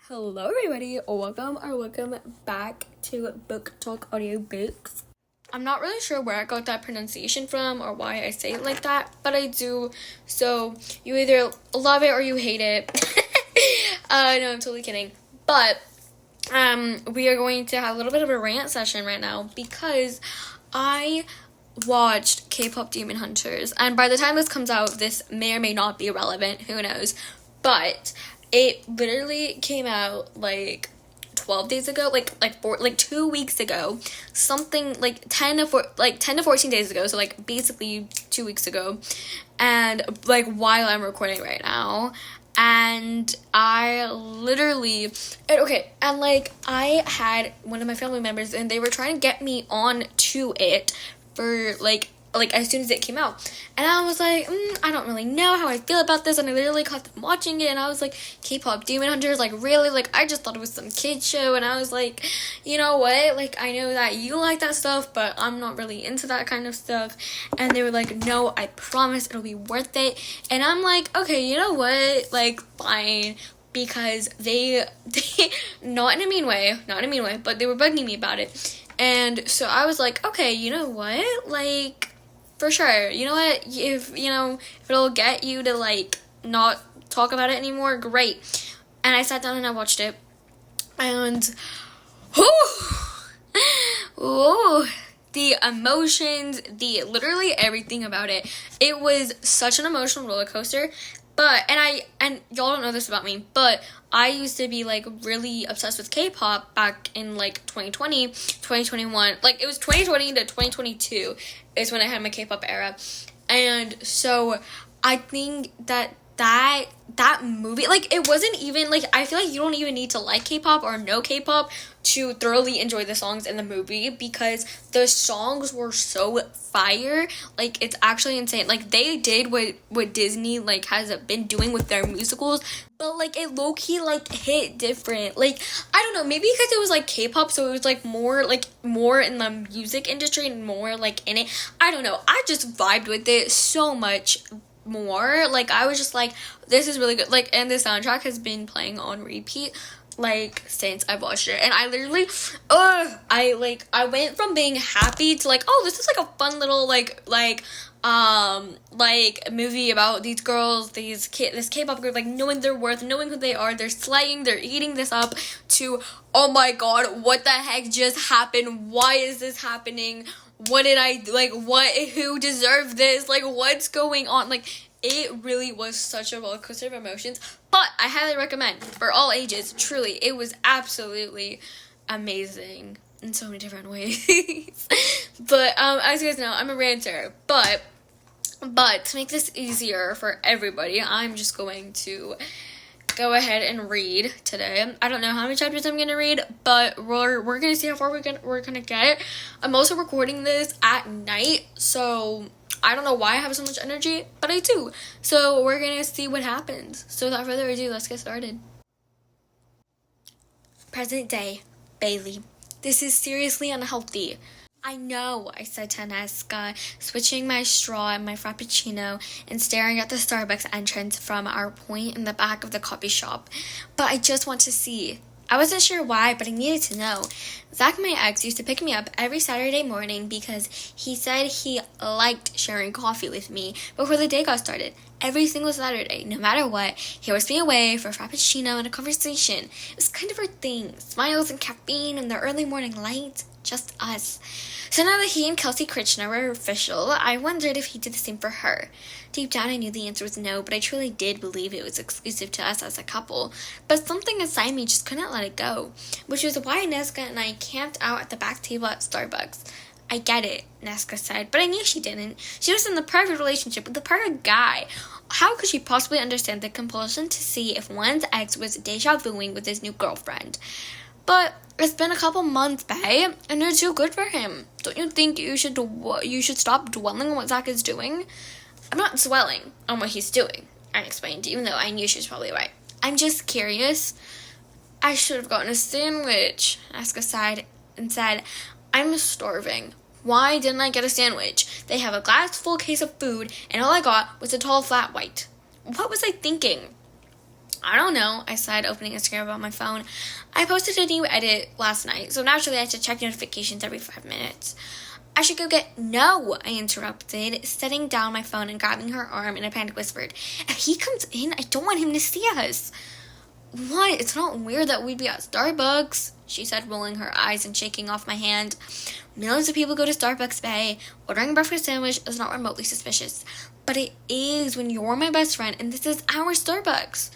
Hello everybody, welcome back to BookTok Audiobooks. I'm not really sure where I got that pronunciation from or why I say it like that, but I do, so you either love it or you hate it. No, I'm totally kidding. But, we are going to have a little bit of a rant session right now because I watched K-pop Demon Hunters, and by the time this comes out, this may or may not be relevant, who knows, but it literally came out like 12 days ago, like 2 weeks ago, something like 10 to 14 days ago, so like basically 2 weeks ago, and like while I'm recording right now. And I literally, and like I had one of my family members and they were trying to get me on to it for like as soon as it came out, and I was like, I don't really know how I feel about this, and I literally caught them watching it, and I was like, K-pop Demon Hunters, like really, like I just thought it was some kid show, and I was like, you know what, like I know that you like that stuff, but I'm not really into that kind of stuff. And they were like, no, I promise it'll be worth it. And I'm like, okay, you know what, like fine, because they not in a mean way, but they were bugging me about it. And so I was like, okay, you know what, like for sure, you know what, if it'll get you to like not talk about it anymore, great. And I sat down and I watched it, and the emotions, the literally everything about it, it was such an emotional roller coaster. But, and y'all don't know this about me, but I used to be, like, really obsessed with K-pop back in, like, 2020, 2021. Like, it was 2020 to 2022 is when I had my K-pop era. And so I think that movie, like, it wasn't even, like, I feel like you don't even need to like K-pop or know K-pop to thoroughly enjoy the songs in the movie, because the songs were so fire. Like, it's actually insane. Like, they did what Disney, like, has been doing with their musicals, but, like, it low-key, like, hit different. Like, I don't know, maybe because it was, like, K-pop, so it was, like, more in the music industry and more, like, in it. I don't know. I just vibed with it so much more. Like, I was just like, this is really good. Like, and the soundtrack has been playing on repeat, like, since I watched it. And I literally, I went from being happy to, like, oh, this is, like, a fun little, like, movie about these girls, this K-pop group, like, knowing their worth, knowing who they are, they're slaying, they're eating this up, to, oh my god, what the heck just happened? Why is this happening? What did I, like, who deserved this? Like, what's going on? Like, it really was such a roller coaster of emotions, but I highly recommend for all ages. Truly, it was absolutely amazing in so many different ways. But as you guys know, I'm a ranter. But to make this easier for everybody, I'm just going to go ahead and read today. I don't know how many chapters I'm gonna read, but we're gonna see how far we're gonna get. I'm also recording this at night, so I don't know why I have so much energy, but I do. So we're gonna see what happens. So without further ado, let's get started. Present day, Bailey. This is seriously unhealthy. I know, I said to Aneska, switching my straw and my frappuccino and staring at the Starbucks entrance from our point in the back of the coffee shop. But I just want to see. I wasn't sure why, but I needed to know. Zach, my ex, used to pick me up every Saturday morning because he said he liked sharing coffee with me before the day got started. Every single Saturday, no matter what, he whisked me away for a frappuccino and a conversation. It was kind of our thing. Smiles and caffeine and the early morning light. Just us. So now that he and Kelsey Kritchner were official, I wondered if he did the same for her. Deep down, I knew the answer was no, but I truly did believe it was exclusive to us as a couple. But something inside me just couldn't let it go, which is why Nesca and I camped out at the back table at Starbucks. I get it, Nesca said, but I knew she didn't. She was in the perfect relationship with the perfect guy. How could she possibly understand the compulsion to see if one's ex was deja vuing with his new girlfriend? But it's been a couple months, babe, and you're too good for him. Don't you think you should stop dwelling on what Zach is doing? I'm not dwelling on what he's doing, I explained, even though I knew she was probably right. I'm just curious. I should have gotten a sandwich, Aska sighed and said, I'm starving. Why didn't I get a sandwich? They have a glass full case of food, and all I got was a tall flat white. What was I thinking? I don't know, I said, opening Instagram on my phone. I posted a new edit last night, so naturally I had to check notifications every 5 minutes. I should go get... No, I interrupted, setting down my phone and grabbing her arm in a panic whispered. If he comes in, I don't want him to see us. What? It's not weird that we'd be at Starbucks, she said, rolling her eyes and shaking off my hand. Millions of people go to Starbucks, bae. Ordering a breakfast sandwich is not remotely suspicious. But it is when you're my best friend and this is our Starbucks.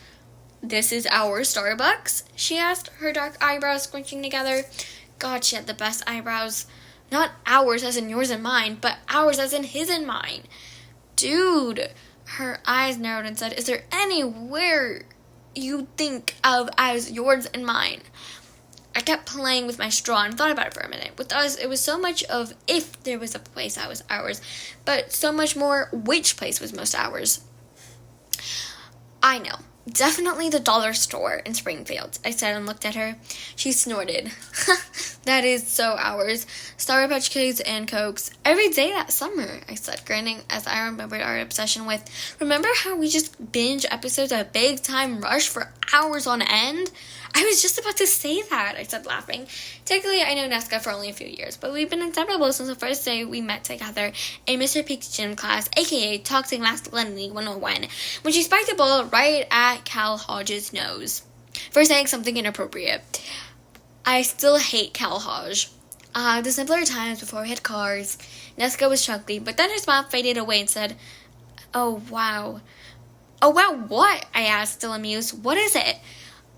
This is our Starbucks? She asked, her dark eyebrows scrunching together. God, she had the best eyebrows. Not ours as in yours and mine, but ours as in his and mine. Dude, her eyes narrowed and said, is there anywhere you think of as yours and mine? I kept playing with my straw and thought about it for a minute. With us, it was so much of if there was a place that was ours, but so much more which place was most ours. I know. Definitely the dollar store in Springfield, I said and looked at her. She snorted. That is so ours. Sour Patch Kids and Cokes. Every day that summer, I said, grinning as I remembered our obsession with. Remember how we just binge episodes of Big Time Rush for hours on end? I was just about to say that, I said, laughing. Technically, I know Nesca for only a few years, but we've been inseparable since the first day we met together in Mr. Peak's gym class, aka Toxic Masculinity 101, when she spiked the ball right at Cal Hodge's nose for saying something inappropriate. I still hate Cal Hodge. The simpler times before we had cars. Nesca was chuckling, but then her smile faded away and said, oh, wow. Oh, wow, what? I asked, still amused. What is it?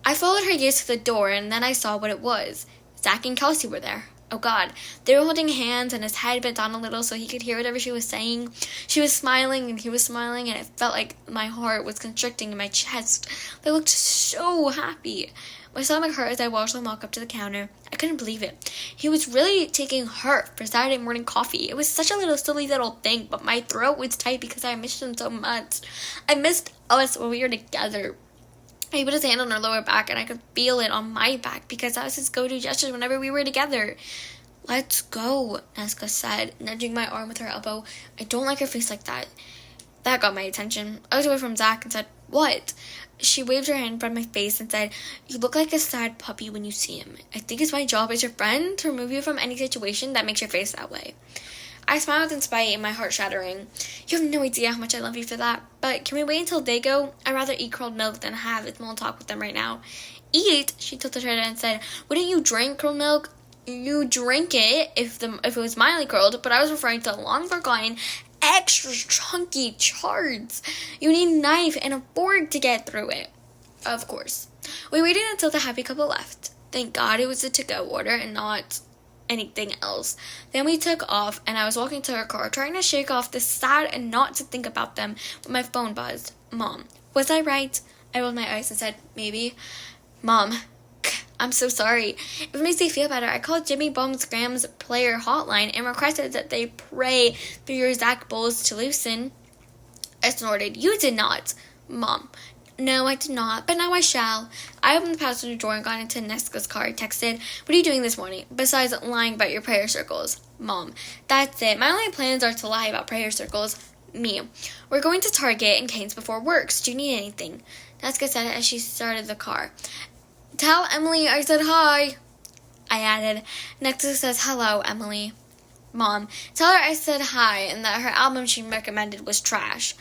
I followed her gaze to the door, and then I saw what it was. Zach and Kelsey were there. Oh, God. They were holding hands, and his head bent down a little so he could hear whatever she was saying. She was smiling, and he was smiling, and it felt like my heart was constricting in my chest. They looked so happy. My stomach hurt as I watched them walk up to the counter. I couldn't believe it. He was really taking her for Saturday morning coffee. It was such a silly little thing, but my throat was tight because I missed him so much. I missed us when we were together. He put his hand on her lower back, and I could feel it on my back because that was his go-to gesture whenever we were together. Let's go, Nesca said, nudging my arm with her elbow. I don't like her face like that. That got my attention. I was away from Zach and said, what? She waved her hand in front of my face and said, you look like a sad puppy when you see him. I think it's my job as your friend to remove you from any situation that makes your face that way. I smiled in spite and my heart shattering. You have no idea how much I love you for that. But can we wait until they go? I'd rather eat curled milk than have a small talk with them right now. Eat? She tilted her head and said, wouldn't you drink curled milk? You drink it if it was mildly curled, but I was referring to long forgotten, extra chunky chards. You need a knife and a fork to get through it. Of course. We waited until the happy couple left. Thank God it was a to-go order and not anything else. Then we took off, and I was walking to her car, trying to shake off the sad and not to think about them, when my phone buzzed. Mom, was I right? I rolled my eyes and said, maybe. Mom, I'm so sorry. If it makes you feel better, I called Jimmy Bum's Grams player hotline and requested that they pray for your Zach Bowles to loosen. I snorted. You did not. Mom, no, I did not, but now I shall. I opened the passenger door and got into Nesca's car. I texted, what are you doing this morning, besides lying about your prayer circles? Mom, that's it. My only plans are to lie about prayer circles. Me, we're going to Target and Cane's before work. Do you need anything? Nesca said it as she started the car. Tell Emily I said hi. I added, Nesca says hello, Emily. Mom, tell her I said hi and that her album she recommended was trash.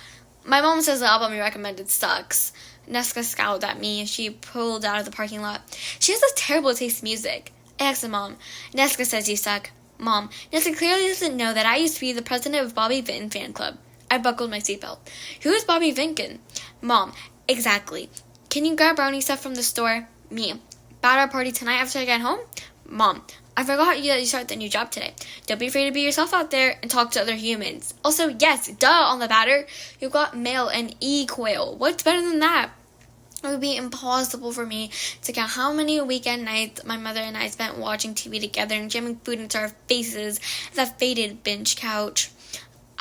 My mom says the album you recommended sucks. Nesca scowled at me as she pulled out of the parking lot. She has a terrible taste in music. I asked the mom. Nesca says you suck. Mom, Nesca clearly doesn't know that I used to be the president of Bobby Vinton fan club. I buckled my seatbelt. Who is Bobby Vinton? Mom, exactly. Can you grab brownie stuff from the store? Me. About our party tonight after I get home? Mom, I forgot that you start the new job today. Don't be afraid to be yourself out there and talk to other humans. Also, yes, duh, on the batter. You've got mail and e-coil. What's better than that? It would be impossible for me to count how many weekend nights my mother and I spent watching TV together and jamming food into our faces at that faded bench couch.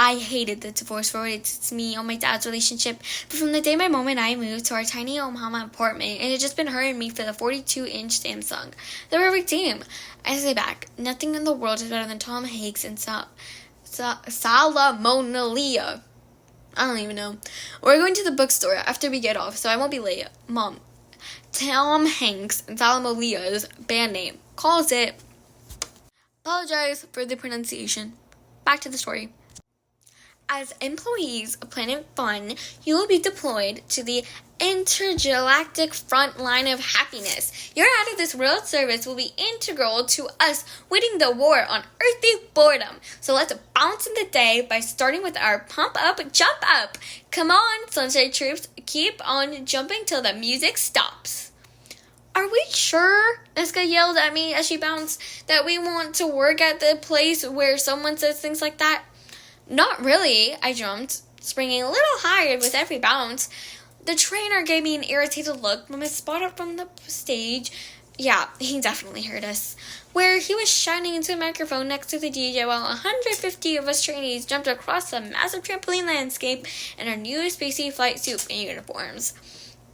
I hated the divorce for what it did to me on my dad's relationship, but from the day my mom and I moved to our tiny Omaha apartment, it had just been her and me for the 42-inch Samsung. The perfect team. I say back, nothing in the world is better than Tom Hanks and Salamonalia. I don't even know. We're going to the bookstore after we get off, so I won't be late. Mom, Tom Hanks, Salamolia's band name, calls it. Apologize for the pronunciation. Back to the story. As employees of Planet Fun, you will be deployed to the intergalactic front line of happiness. Your out-of-this-world service will be integral to us winning the war on earthly boredom. So let's bounce in the day by starting with our pump up, jump up. Come on, Sunshine Troops, keep on jumping till the music stops. Are we sure, Niska yelled at me as she bounced, that we want to work at the place where someone says things like that? Not really, I jumped, springing a little higher with every bounce. The trainer gave me an irritated look from his spot up from the stage. Yeah, he definitely heard us. Where he was shouting into a microphone next to the DJ while 150 of us trainees jumped across the massive trampoline landscape in our new spacey flight suit and uniforms.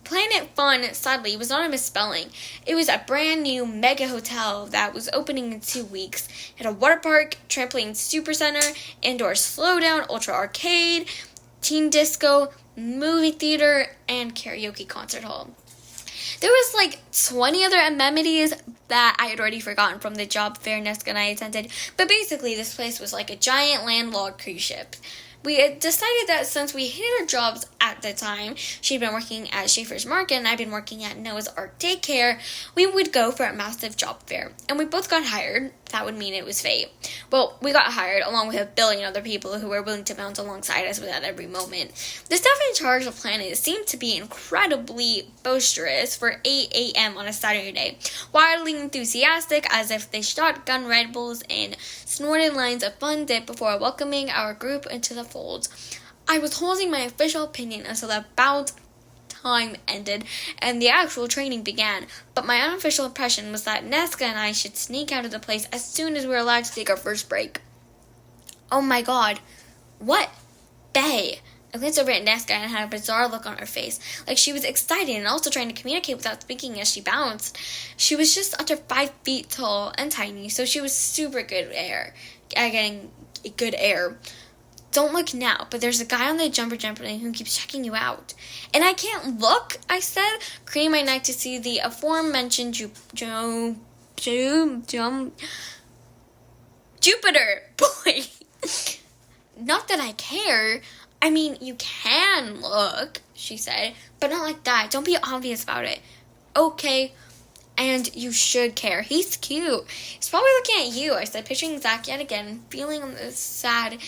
Planet Fun, sadly, was not a misspelling. It was a brand new mega hotel that was opening in 2 weeks. It had a water park, trampoline super center, indoor slowdown, ultra arcade, teen disco, movie theater, and karaoke concert hall. There was like 20 other amenities that I had already forgotten from the job fair Niska and I attended, but basically this place was like a giant landlocked cruise ship. We had decided that since we hated our jobs at the time, she'd been working at Schaefer's Market and I'd been working at Noah's Ark Daycare, we would go for a massive job fair. And we both got hired. That would mean it was fate. Well, we got hired along with a billion other people who were willing to bounce alongside us at every moment. The staff in charge of Planet seemed to be incredibly boisterous for 8 a.m. on a Saturday, wildly enthusiastic as if they shotgun Red Bulls and snorted lines of fun dip before welcoming our group into the fold. I was holding my official opinion until the bout time ended and the actual training began, but my unofficial impression was that Niska and I should sneak out of the place as soon as we were allowed to take our first break. Oh my god. What? Bae. I glanced over at Niska and had a bizarre look on her face, like she was excited and also trying to communicate without speaking as she bounced. She was just under 5 feet tall and tiny, so she was super good at getting good air. Don't look now, but there's a guy on the jumper trampoline who keeps checking you out. And I can't look, I said, craning my neck to see the aforementioned Jupiter boy. Not that I care. I mean, you can look, she said, but not like that. Don't be obvious about it. Okay, and you should care. He's cute. He's probably looking at you, I said, picturing Zach yet again, feeling the sad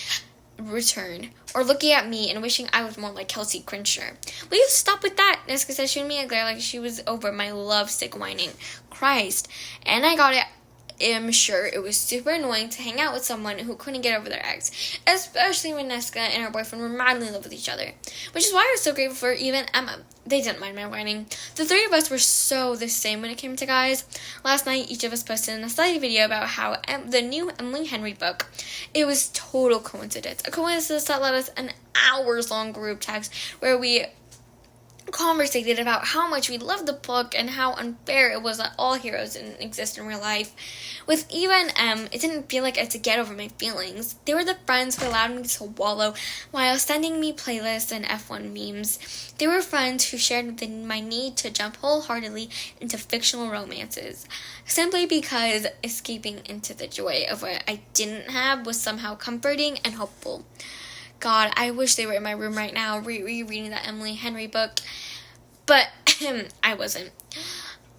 return, or looking at me and wishing I was more like Kelsey Crenshaw. Will you stop with that? Niska said, shooting me a glare like she was over my lovesick whining. Christ. And I got it. I'm sure it was super annoying to hang out with someone who couldn't get over their ex, especially when Niska and her boyfriend were madly in love with each other, which is why I was so grateful for even Emma. They didn't mind my whining. The three of us were so the same when it came to guys. Last night, each of us posted a study video about how the new Emily Henry book. It was total coincidence. A coincidence that led us an hours-long group text where we conversated about how much we loved the book and how unfair it was that all heroes didn't exist in real life. With Eva and Em, it didn't feel like I had to get over my feelings. They were the friends who allowed me to wallow while sending me playlists and F1 memes. They were friends who shared my need to jump wholeheartedly into fictional romances, simply because escaping into the joy of what I didn't have was somehow comforting and hopeful. God, I wish they were in my room right now rereading that Emily Henry book, but I wasn't.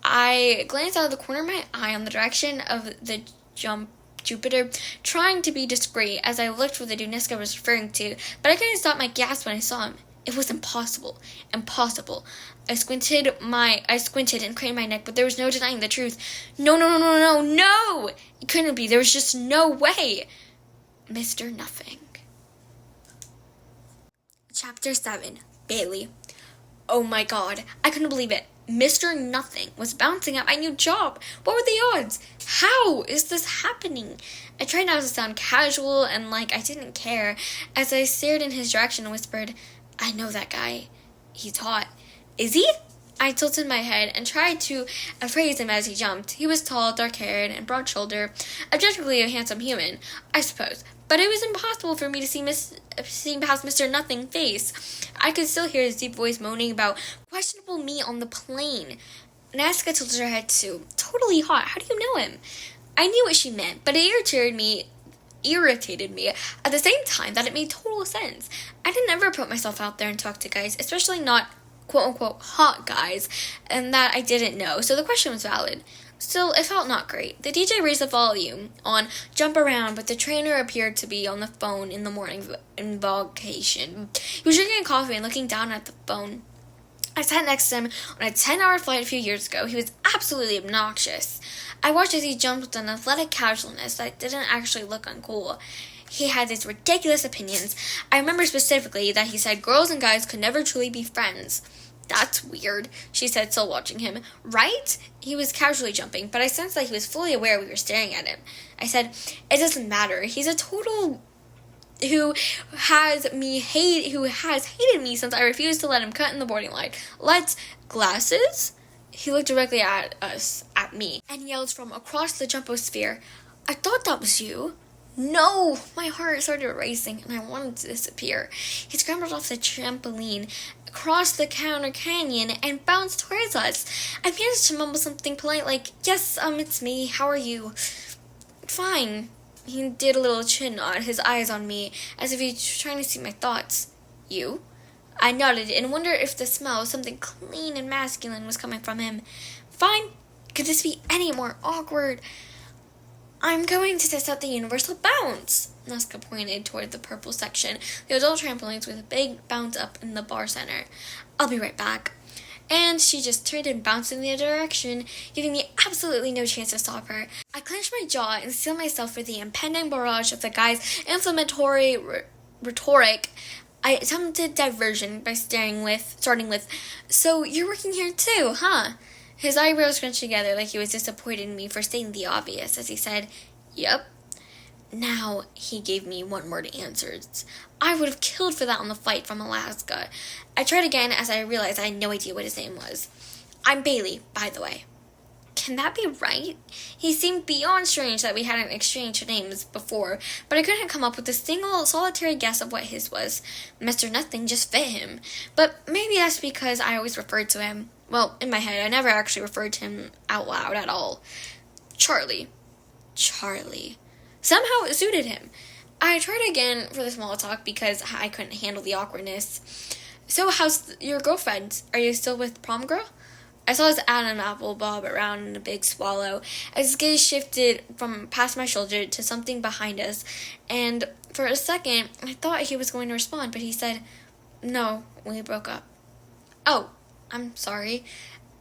I glanced out of the corner of my eye in the direction of the Jupiter, trying to be discreet as I looked for the dude Niska was referring to, but I couldn't stop my gasp when I saw him. It was impossible. Impossible. I squinted and craned my neck, but there was no denying the truth. No! It couldn't be. There was just no way. Mr. Nothing. Chapter 7. Bailey. Oh my god, I couldn't believe it. Mr. Nothing was bouncing at my new job. What were the odds? How is this happening? I tried not to sound casual and like I didn't care as I stared in his direction and whispered, I know that guy. He's hot. Is he? I tilted my head and tried to appraise him as he jumped. He was tall, dark-haired, and broad-shouldered, objectively a handsome human, I suppose. But it was impossible for me to see past Mr. Nothing face. I could still hear his deep voice moaning about questionable meat on the plane. Nazca tilted her head too. Totally hot. How do you know him? I knew what she meant, but it irritated me at the same time that it made total sense. I didn't ever put myself out there and talk to guys, especially not quote-unquote hot guys, and that I didn't know, so the question was valid. Still, it felt not great. The DJ raised the volume on Jump Around, but the trainer appeared to be on the phone in the morning invocation. He was drinking coffee and looking down at the phone. I sat next to him on a 10-hour flight a few years ago. He was absolutely obnoxious. I watched as he jumped with an athletic casualness that didn't actually look uncool. He had these ridiculous opinions. I remember specifically that he said girls and guys could never truly be friends. That's weird, she said, still watching him. Right? He was casually jumping, but I sensed that he was fully aware we were staring at him. I said, it doesn't matter. He's a total who has hated me since I refused to let him cut in the boarding line. Let's glasses? He looked directly at me, and yelled from across the jumbosphere, I thought that was you. No! My heart started racing, and I wanted to disappear. He scrambled off the trampoline, crossed the counter canyon, and bounced towards us. I managed to mumble something polite like, yes, it's me. How are you? Fine. He did a little chin nod, his eyes on me, as if he was trying to see my thoughts. You? I nodded and wondered if the smell of something clean and masculine was coming from him. Fine. Could this be any more awkward? I'm going to test out the universal bounce. Nazca pointed toward the purple section, the adult trampolines with a big bounce up in the bar center. I'll be right back. And she just turned and bounced in the other direction, giving me absolutely no chance to stop her. I clenched my jaw and steeled myself for the impending barrage of the guy's inflammatory rhetoric. I attempted diversion by starting with, so you're working here too, huh? His eyebrows scrunched together like he was disappointed in me for stating the obvious as he said, yep. Now he gave me one-word answers. I would have killed for that on the flight from Alaska. I tried again as I realized I had no idea what his name was. I'm Bailey, by the way. Can that be right? He seemed beyond strange that we hadn't exchanged names before, but I couldn't come up with a single solitary guess of what his was. Mr. Nothing just fit him. But maybe that's because I always referred to him. Well, in my head, I never actually referred to him out loud at all. Charlie. Somehow it suited him. I tried again for the small talk because I couldn't handle the awkwardness. So how's your girlfriend? Are you still with prom girl? I saw his Adam apple bob around in a big swallow as his gaze shifted from past my shoulder to something behind us, and for a second I thought he was going to respond, but he said, no, we broke up. Oh, I'm sorry.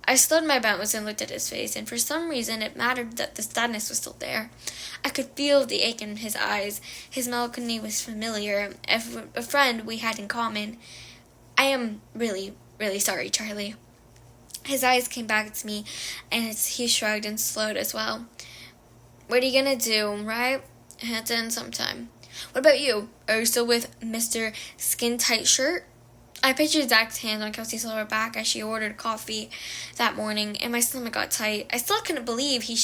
I slowed my bounce and looked at his face, and for some reason it mattered that the sadness was still there. I could feel the ache in his eyes. His melancholy was familiar, a friend we had in common. I am really, really sorry, Charlie. His eyes came back to me, and he shrugged and slowed as well. What are you gonna do, right? It's in sometime. What about you? Are you still with Mr. Skin Tight Shirt? I pictured Zach's hand on Kelsey's lower back as she ordered coffee that morning, and my stomach got tight. I still couldn't believe he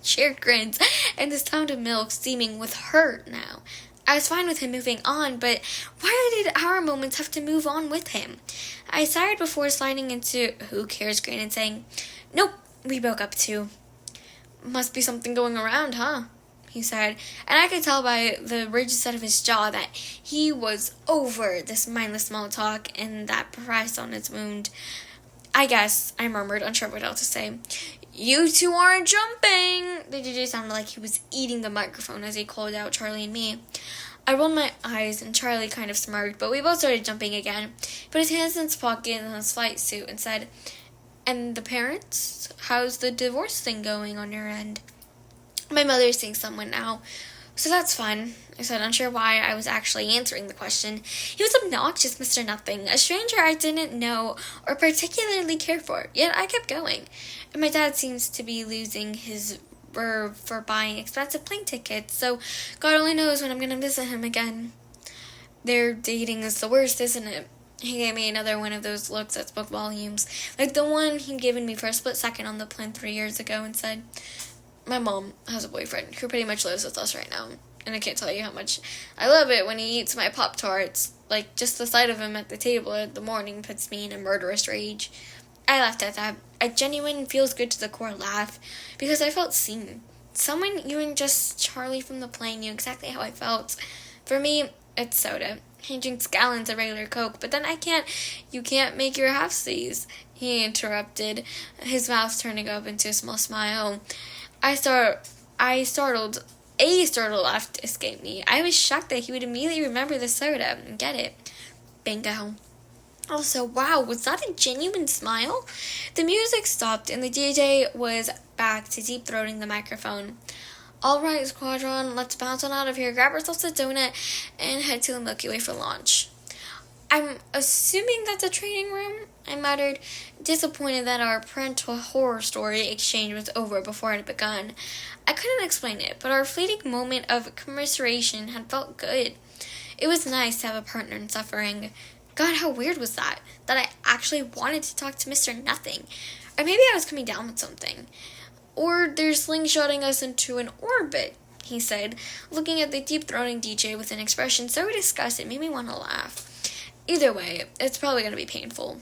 shared grins and the sound of milk steaming with her now. I was fine with him moving on, but why did our moments have to move on with him? I sighed before sliding into who cares grin and saying, nope, we broke up too. Must be something going around, huh? He said, and I could tell by the rigid set of his jaw that he was over this mindless small talk and that pressed on his wound. I guess, I murmured, unsure what else to say. You two aren't jumping! The DJ sounded like he was eating the microphone as he called out Charlie and me. I rolled my eyes and Charlie kind of smirked, but we both started jumping again. He put his hands in his pocket and his flight suit and said, and the parents? How's the divorce thing going on your end? My mother's seeing someone now, so that's fun, I said, unsure why I was actually answering the question. He was obnoxious, Mr. Nothing, a stranger I didn't know or particularly care for, yet I kept going. And my dad seems to be losing his verve for buying expensive plane tickets, so God only knows when I'm going to visit him again. Their dating is the worst, isn't it? He gave me another one of those looks that spoke volumes, like the one he'd given me for a split second on the plane 3 years ago, and said, "My mom has a boyfriend who pretty much lives with us right now, and I can't tell you how much I love it when he eats my Pop-Tarts. Like, just the sight of him at the table in the morning puts me in a murderous rage." I laughed at that, a genuine feels good to the core laugh, because I felt seen. Someone even just Charlie from the plane knew exactly how I felt. For me, it's soda. He drinks gallons of regular Coke, but then you can't make your half-seas, he interrupted, his mouth turning up into a small smile. A startled laugh escaped me. I was shocked that he would immediately remember the soda and get it. Bingo. Also, wow, was that a genuine smile? The music stopped and the DJ was back to deep-throating the microphone. "All right, Squadron, let's bounce on out of here, grab ourselves a donut, and head to the Milky Way for lunch." "I'm assuming that's a training room?" I muttered, disappointed that our parental horror story exchange was over before it had begun. I couldn't explain it, but our fleeting moment of commiseration had felt good. It was nice to have a partner in suffering. God, how weird was that I actually wanted to talk to Mr. Nothing. Or maybe I was coming down with something. "Or they're slingshotting us into an orbit," he said, looking at the deep-throating DJ with an expression so disgusted it made me want to laugh. "Either way, it's probably going to be painful."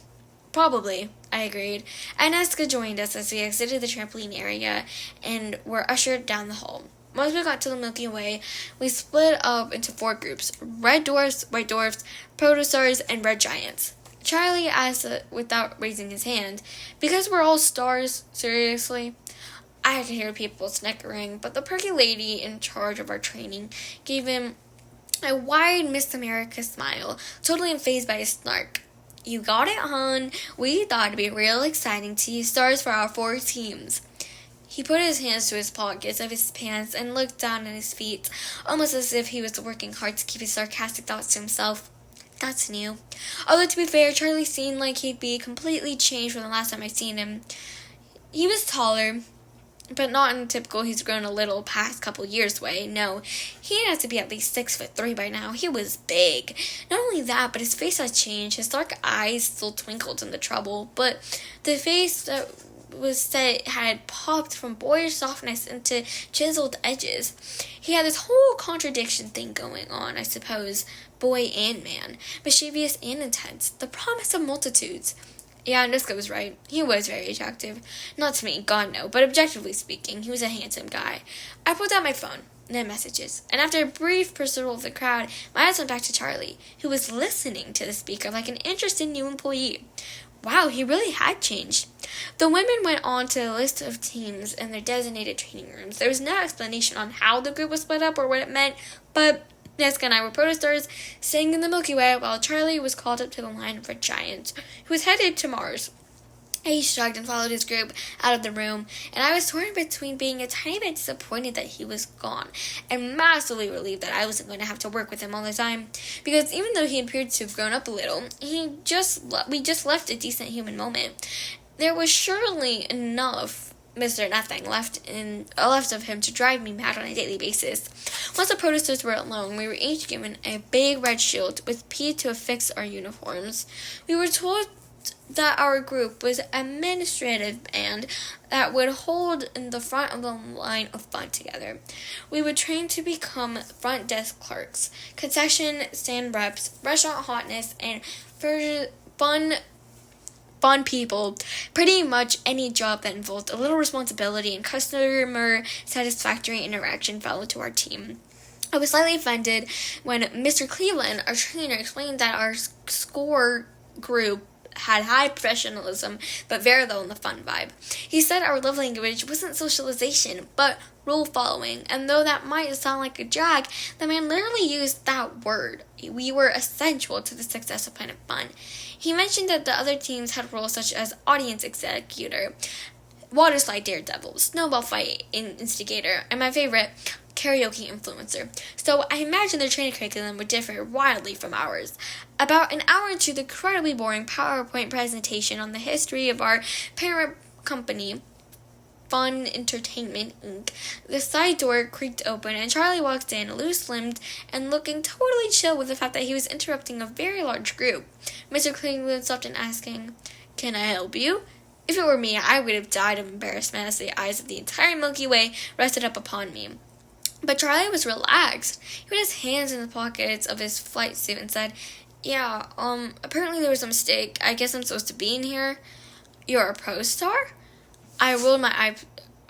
"Probably," I agreed. Aneska joined us as we exited the trampoline area and were ushered down the hall. Once we got to the Milky Way, we split up into 4 groups: red dwarfs, white dwarfs, protostars, and red giants. Charlie asked without raising his hand, "Because we're all stars, seriously?" I could hear people snickering, but the perky lady in charge of our training gave him a wide Miss America smile, totally unfazed by his snark. "You got it, hon. We thought it'd be real exciting to use stars for our 4 teams." He put his hands to his pockets of his pants and looked down at his feet, almost as if he was working hard to keep his sarcastic thoughts to himself. That's new. Although, to be fair, Charlie seemed like he'd be completely changed from the last time I'd seen him. He was taller, but not in a typical "he's grown a little past couple years" way. No, he had to be at least 6'3" by now. He was big. Not only that, but his face had changed. His dark eyes still twinkled in the trouble, but the face that was set had popped from boyish softness into chiseled edges. He had this whole contradiction thing going on, I suppose. Boy and man. Mischievous and intense. The promise of multitudes. Yeah, Niska was right. He was very attractive. Not to me, God no, but objectively speaking, he was a handsome guy. I pulled out my phone, no messages, and after a brief pursuit of the crowd, my eyes went back to Charlie, who was listening to the speaker like an interested new employee. Wow, he really had changed. The women went on to a list of teams and their designated training rooms. There was no explanation on how the group was split up or what it meant, but Niska and I were protostars, staying in the Milky Way, while Charlie was called up to the line of red giants, who was headed to Mars. He shrugged and followed his group out of the room, and I was torn between being a tiny bit disappointed that he was gone, and massively relieved that I wasn't going to have to work with him all the time, because even though he appeared to have grown up a little, we just left a decent human moment. There was surely enough Mr. Nothing left of him to drive me mad on a daily basis. Once the protesters were alone, we were each given a big red shield with P to affix our uniforms. We were told that our group was an administrative band that would hold in the front of the line of fun together. We would train to become front desk clerks, concession stand reps, restaurant hotness, and fun people. Pretty much any job that involved a little responsibility and customer satisfactory interaction fell to our team. I was slightly offended when Mr. Cleveland, our trainer, explained that our score group had high professionalism, but very low in the fun vibe. He said our love language wasn't socialization, but rule following, and though that might sound like a drag, the man literally used that word. We were essential to the success of Planet Fun. He mentioned that the other teams had roles such as audience executor, water slide daredevil, snowball fight instigator, and my favorite, karaoke influencer. So I imagine their training curriculum would differ wildly from ours. About an hour into the incredibly boring PowerPoint presentation on the history of our parent company, Fun Entertainment, Inc. The side door creaked open, and Charlie walked in, loose-limbed and looking totally chill with the fact that he was interrupting a very large group. Mr. Cleveland stopped in, asking, "Can I help you?" If it were me, I would have died of embarrassment as the eyes of the entire Milky Way rested up upon me. But Charlie was relaxed. He put his hands in the pockets of his flight suit and said, "Yeah, apparently there was a mistake. I guess I'm supposed to be in here." "You're a pro star?" I rolled my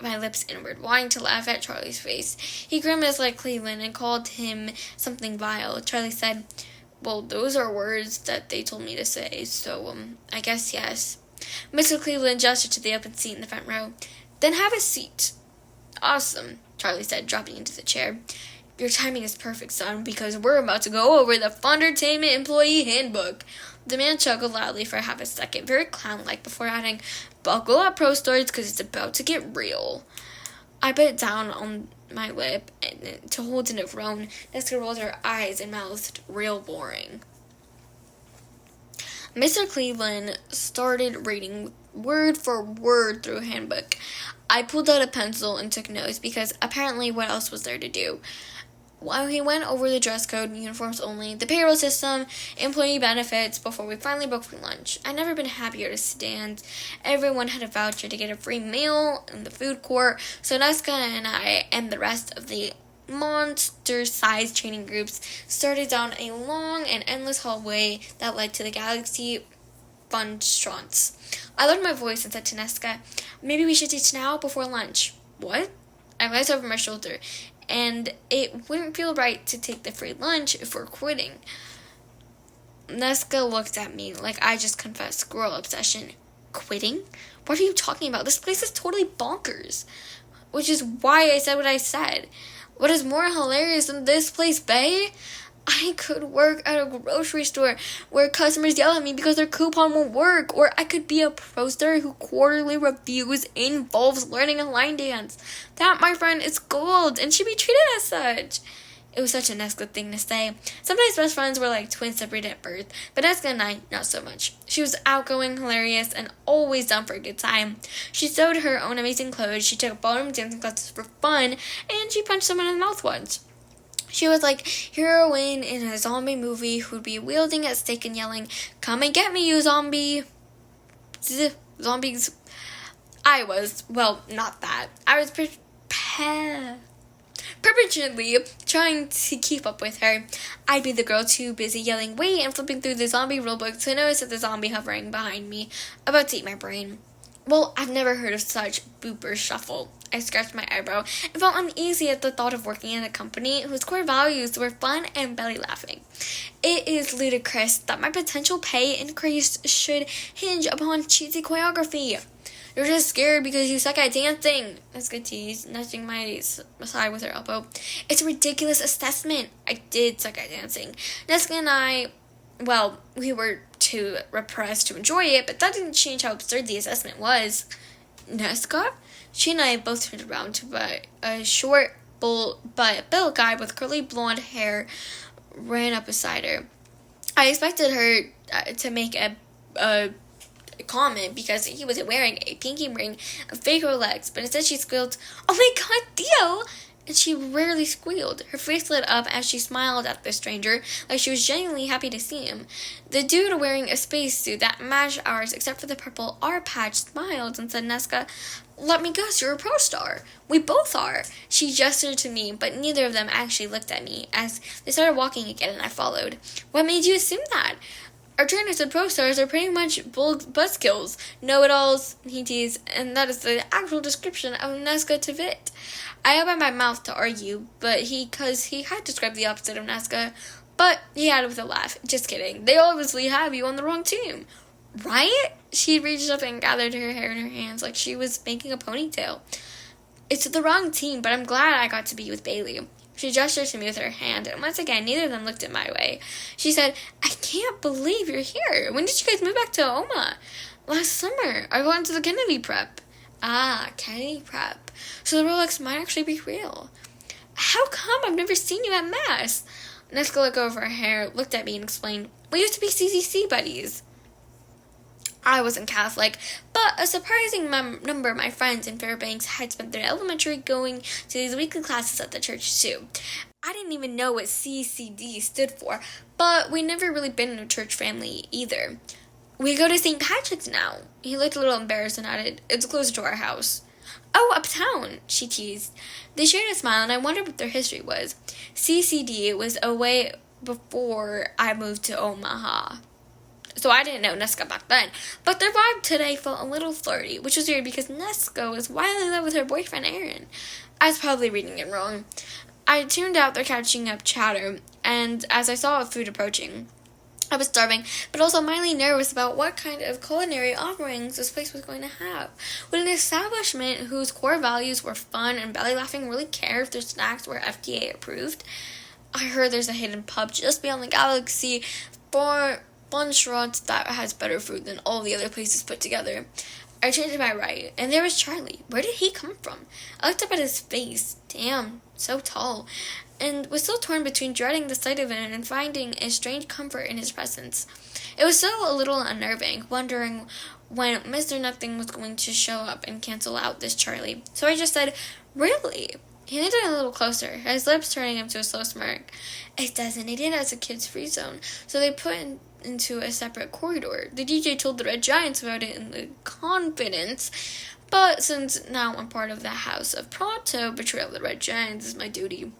lips inward, wanting to laugh at Charlie's face. He grimaced like Cleveland and called him something vile. Charlie said, "Well, those are words that they told me to say, so, I guess yes." Mr. Cleveland gestured to the open seat in the front row. "Then have a seat." "Awesome," Charlie said, dropping into the chair. "Your timing is perfect, son, because we're about to go over the Fundertainment Employee Handbook." The man chuckled loudly for half a second, very clown-like, before adding, "Buckle up, pro stars, because it's about to get real." I bit down on my lip to hold in a groan. Jessica rolled her eyes and mouthed, "Real boring." Mr. Cleveland started reading word for word through a handbook. I pulled out a pencil and took notes because apparently what else was there to do? While he went over the dress code, uniforms only, the payroll system, employee benefits, before we finally broke for lunch. I'd never been happier to stand. Everyone had a voucher to get a free meal in the food court, so Nesca and I and the rest of the monster-sized training groups started down a long and endless hallway that led to the Galaxy Funstrance. I lowered my voice and said to Nesca, "Maybe we should teach now before lunch." "What?" I glanced over my shoulder, and it wouldn't feel right to take the free lunch if we're quitting. Nesca looked at me like I just confessed squirrel obsession. "Quitting? What are you talking about? This place is totally bonkers." Which is why I said what I said. What is more hilarious than this place, bae? I could work at a grocery store where customers yell at me because their coupon won't work, or I could be a pro star whose quarterly reviews involves learning a line dance. That, my friend, is gold and should be treated as such. It was such a Nesca thing to say. Sometimes best friends were like twins separated at birth, but Nesca and I, not so much. She was outgoing, hilarious, and always down for a good time. She sewed her own amazing clothes, she took ballroom dancing classes for fun, and she punched someone in the mouth once. She was like heroine in a zombie movie who'd be wielding a stick and yelling, "Come and get me, you zombie." Zombies. I was, well, not that. I was perpetually trying to keep up with her. I'd be the girl too busy yelling, "Wait," and flipping through the zombie rulebook to notice that the zombie hovering behind me, about to eat my brain. Well, I've never heard of such booper shuffle. I scratched my eyebrow and felt uneasy at the thought of working in a company whose core values were fun and belly laughing. It is ludicrous that my potential pay increase should hinge upon cheesy choreography. You're just scared because you suck at dancing. That's good tease, nudging my side with her elbow. It's a ridiculous assessment. I did suck at dancing. Nesca and I, well, we were too repressed to enjoy it, but that didn't change how absurd the assessment was. Nesca? She and I both turned around to a short, but built guy with curly blonde hair ran up beside her. I expected her to make a comment because he was wearing a pinky ring and fake legs, but instead she squealed, "Oh my god, Theo!" And she rarely squealed. Her face lit up as she smiled at the stranger, like she was genuinely happy to see him. The dude wearing a spacesuit that matched ours except for the purple R patch smiled and said, "Nesca, let me guess, you're a pro star." "We both are." She gestured to me, but neither of them actually looked at me as they started walking again and I followed. "What made you assume that?" "Our trainers said pro stars are pretty much buzzkills, know-it-alls," he teased, and that is the actual description of Nesca Tvit. I opened my mouth to argue, because he had described the opposite of Nesca, but he added with a laugh, "Just kidding. They obviously have you on the wrong team." "Right?" She reached up and gathered her hair in her hands like she was making a ponytail. "It's the wrong team, but I'm glad I got to be with Bailey." She gestured to me with her hand, and once again, neither of them looked at my way. She said, "I can't believe you're here. When did you guys move back to Oma?" "Last summer. I went to the Kennedy prep." "Ah, Kennedy prep. So the Rolex might actually be real." "How come I've never seen you at Mass?" Nesca looked over her hair, looked at me, and explained, "We used to be CCC buddies." I wasn't Catholic, but a surprising number of my friends in Fairbanks had spent their elementary going to these weekly classes at the church too. I didn't even know what CCD stood for, but we never really been in a church family either. We go to St. Patrick's now. He looked a little embarrassed and added, it's closer to our house. Oh, uptown, she teased. They shared a smile, and I wondered what their history was. CCD was away before I moved to Omaha, so I didn't know Nesca back then. But their vibe today felt a little flirty, which was weird because Nesca was wildly in love with her boyfriend Aaron. I was probably reading it wrong. I tuned out their catching up chatter, and as I saw food approaching, I was starving, but also mildly nervous about what kind of culinary offerings this place was going to have. Would an establishment whose core values were fun and belly laughing really care if their snacks were FDA approved? I heard there's a hidden pub just beyond the galaxy for Bunschrott's that has better food than all the other places put together. I turned to my right, and there was Charlie. Where did he come from? I looked up at his face. Damn, so tall. And was still torn between dreading the sight of him and finding a strange comfort in his presence. It was still a little unnerving, wondering when Mr. Nothing was going to show up and cancel out this Charlie. So I just said, really? He leaned in a little closer, his lips turning into a slow smirk. It's designated as a kids' free zone, so they put into a separate corridor. The DJ told the Red Giants about it in the confidence, but since now I'm part of the House of Pronto, betrayal of the Red Giants is my duty.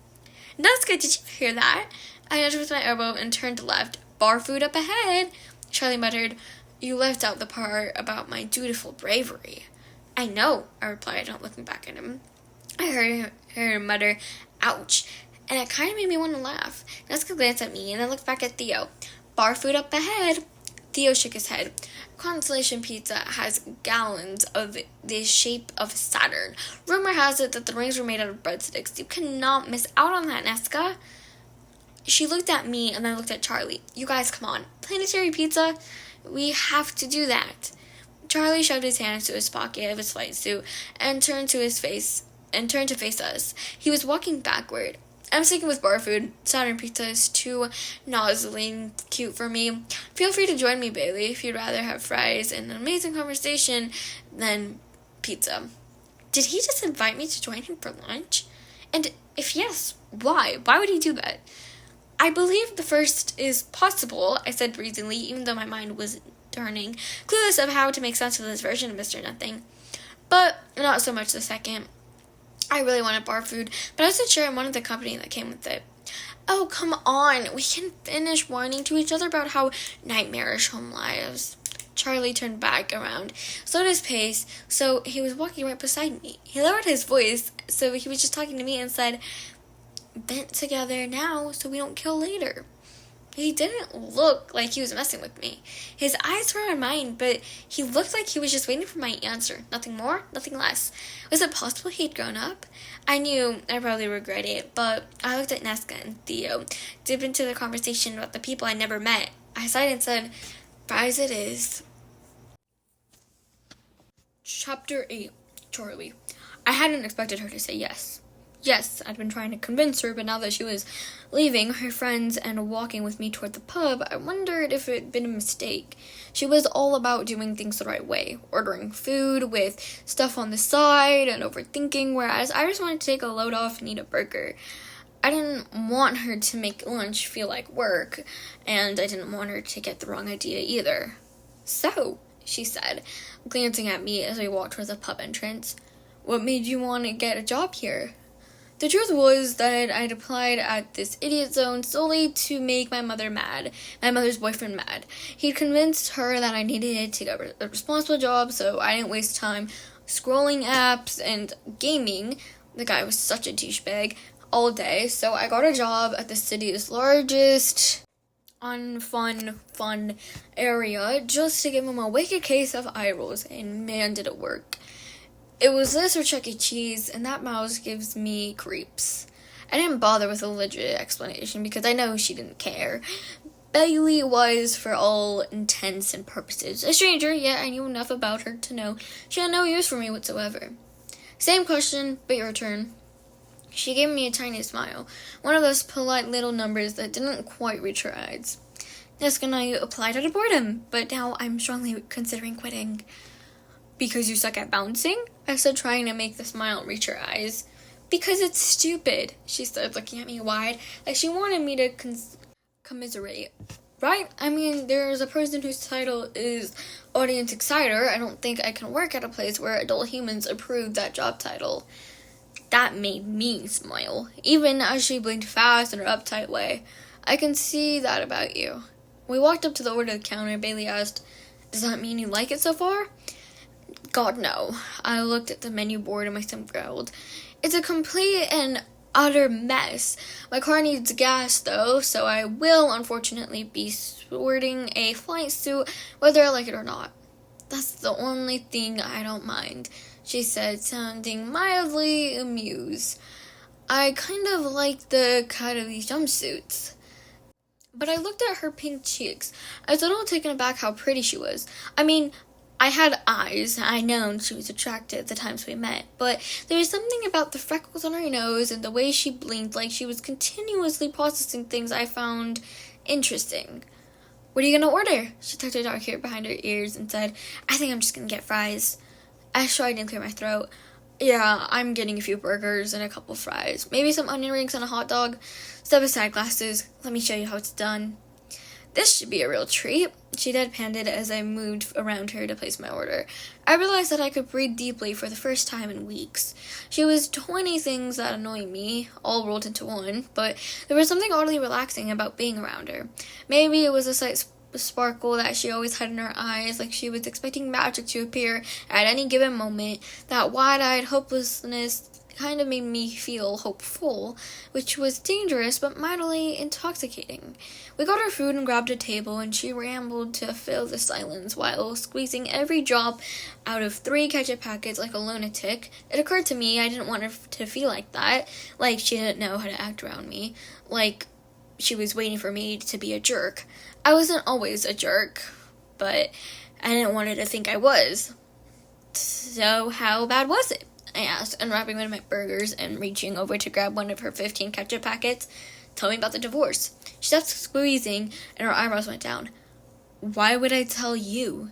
That's good, did you hear that? I nudged with my elbow and turned left. Bar food up ahead. Charlie muttered, you left out the part about my dutiful bravery. I know, I replied, not looking back at him. I heard him mutter, ouch, and it kind of made me want to laugh. Nesca glanced at me and then looked back at Theo. Bar food up ahead. Theo shook his head. Constellation Pizza has gallons of the shape of Saturn. Rumor has it that the rings were made out of breadsticks. You cannot miss out on that, Nesca. She looked at me and then looked at Charlie. You guys, come on. Planetary Pizza? We have to do that. Charlie shoved his hand into his pocket of his flight suit and turned to face us. He was walking backward. I'm sticking with bar food. Saturn Pizza is too nauseating cute for me. Feel free to join me, Bailey, if you'd rather have fries and an amazing conversation than pizza. Did he just invite me to join him for lunch? And if yes, why? Why would he do that? I believe the first is possible, I said breezingly, even though my mind was turning, clueless of how to make sense of this version of Mr. Nothing. But not so much the second. I really wanted bar food, but I wasn't sure I wanted the company that came with it. Oh, come on. We can finish whining to each other about how nightmarish home lives. Charlie turned back around, slowed his pace, so he was walking right beside me. He lowered his voice, so he was just talking to me and said, "Vent together now so we don't kill later." He didn't look like he was messing with me. His eyes were on mine, but he looked like he was just waiting for my answer. Nothing more, nothing less. Was it possible he'd grown up? I knew I'd probably regret it, but I looked at Nesca and Theo, dipped into the conversation about the people I never met. I sighed and said, "Fries it is." Chapter 8. Charlie. I hadn't expected her to say yes. Yes, I'd been trying to convince her, but now that she was leaving her friends and walking with me toward the pub, I wondered if it had been a mistake. She was all about doing things the right way, ordering food with stuff on the side and overthinking, whereas I just wanted to take a load off and eat a burger. I didn't want her to make lunch feel like work, and I didn't want her to get the wrong idea either. "So," she said, glancing at me as we walked towards the pub entrance, "what made you want to get a job here?" The truth was that I'd applied at this idiot zone solely to make my mother's boyfriend mad. He'd convinced her that I needed to get a responsible job, so I didn't waste time scrolling apps and gaming. The guy was such a douchebag all day, so I got a job at the city's largest fun area just to give him a wicked case of eye rolls, and man, did it work. It was this or Chuck E. Cheese, and that mouse gives me creeps. I didn't bother with a legit explanation because I know she didn't care. Bailey was, for all intents and purposes, a stranger, yet I knew enough about her to know she had no use for me whatsoever. "Same question, but your turn." She gave me a tiny smile, one of those polite little numbers that didn't quite reach her eyes. That's gonna apply out of boredom, but now I'm strongly considering quitting. Because you suck at bouncing? I said, trying to make the smile reach her eyes. Because it's stupid, she said, looking at me wide, like she wanted me to commiserate. Right? I mean, there's a person whose title is Audience Exciter. I don't think I can work at a place where adult humans approve that job title. That made me smile, even as she blinked fast in her uptight way. I can see that about you. We walked up to the order counter. Bailey asked, "Does that mean you like it so far?" God, no. I looked at the menu board and my stomach growled. It's a complete and utter mess. My car needs gas, though, so I will, unfortunately, be sporting a flight suit whether I like it or not. That's the only thing I don't mind, she said, sounding mildly amused. I kind of like the cut of these jumpsuits. But I looked at her pink cheeks. I was a little taken aback how pretty she was. I mean, I had eyes. I known she was attractive the times we met, but there was something about the freckles on her nose and the way she blinked like she was continuously processing things I found interesting. What are you gonna order? She tucked her dark hair behind her ears and said, I think I'm just gonna get fries. I tried to clear my throat. Yeah, I'm getting a few burgers and a couple fries. Maybe some onion rings and a hot dog. Step aside, glasses. Let me show you how it's done. This should be a real treat, she deadpanned it as I moved around her to place my order. I realized that I could breathe deeply for the first time in weeks. She was 20 things that annoyed me, all rolled into one, but there was something oddly relaxing about being around her. Maybe it was a slight sparkle that she always had in her eyes, like she was expecting magic to appear at any given moment. That wide-eyed hopelessness kind of made me feel hopeful, which was dangerous but mildly intoxicating. We got our food and grabbed a table, and she rambled to fill the silence while squeezing every drop out of 3 ketchup packets like a lunatic. It occurred to me I didn't want her to feel like that, like she didn't know how to act around me, like she was waiting for me to be a jerk. I wasn't always a jerk, but I didn't want her to think I was. So how bad was it? I asked, unwrapping one of my burgers and reaching over to grab one of her 15 ketchup packets. Tell me about the divorce. She stopped squeezing and her eyebrows went down. Why would I tell you?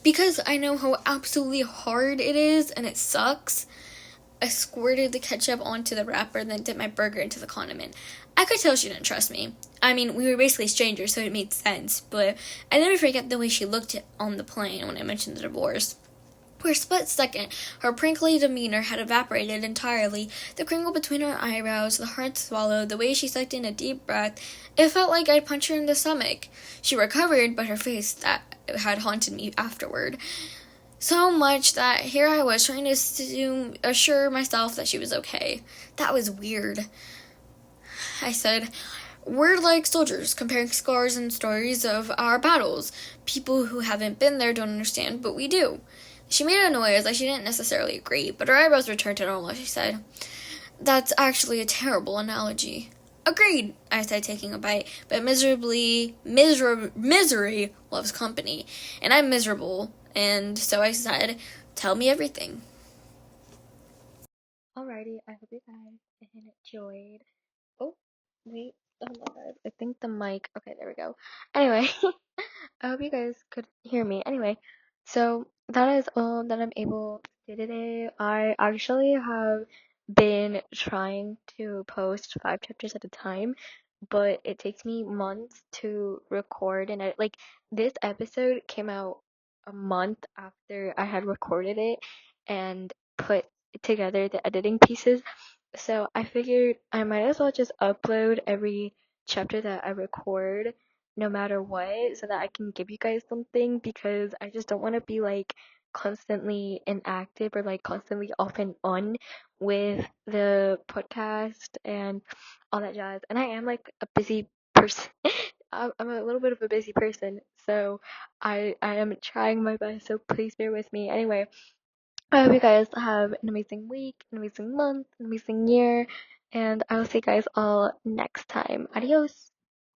Because I know how absolutely hard it is and it sucks. I squirted the ketchup onto the wrapper and then dipped my burger into the condiment. I could tell she didn't trust me. I mean, we were basically strangers, so it made sense, but I never forget the way she looked on the plane when I mentioned the divorce. For a split second, her prinkly demeanor had evaporated entirely. The crinkle between her eyebrows, the hard swallow, the way she sucked in a deep breath, it felt like I'd punched her in the stomach. She recovered, but her face that had haunted me afterward. So much that here I was trying to assure myself that she was okay. That was weird. I said, we're like soldiers, comparing scars and stories of our battles. People who haven't been there don't understand, but we do. She made a noise like she didn't necessarily agree, but her eyebrows returned to normal. She said, that's actually a terrible analogy. Agreed, I said, taking a bite, but misery loves company, and I'm miserable, and so I said, tell me everything. Alrighty, I hope you guys enjoyed. Oh, wait, oh my god, I think the mic, okay, there we go. Anyway, I hope you guys could hear me. Anyway, so that is all that I'm able to do today. I actually have been trying to post 5 chapters at a time, but it takes me months to record, and this episode came out a month after I had recorded it and put together the editing pieces. So I figured I might as well just upload every chapter that I record no matter what, so that I can give you guys something, because I just don't want to be like constantly inactive or like constantly off and on with the podcast and all that jazz. And I am like a busy person. I'm a little bit of a busy person, so I am trying my best, so please bear with me. Anyway, I hope you guys have an amazing week, an amazing month, an amazing year, and I will see you guys all next time. Adios!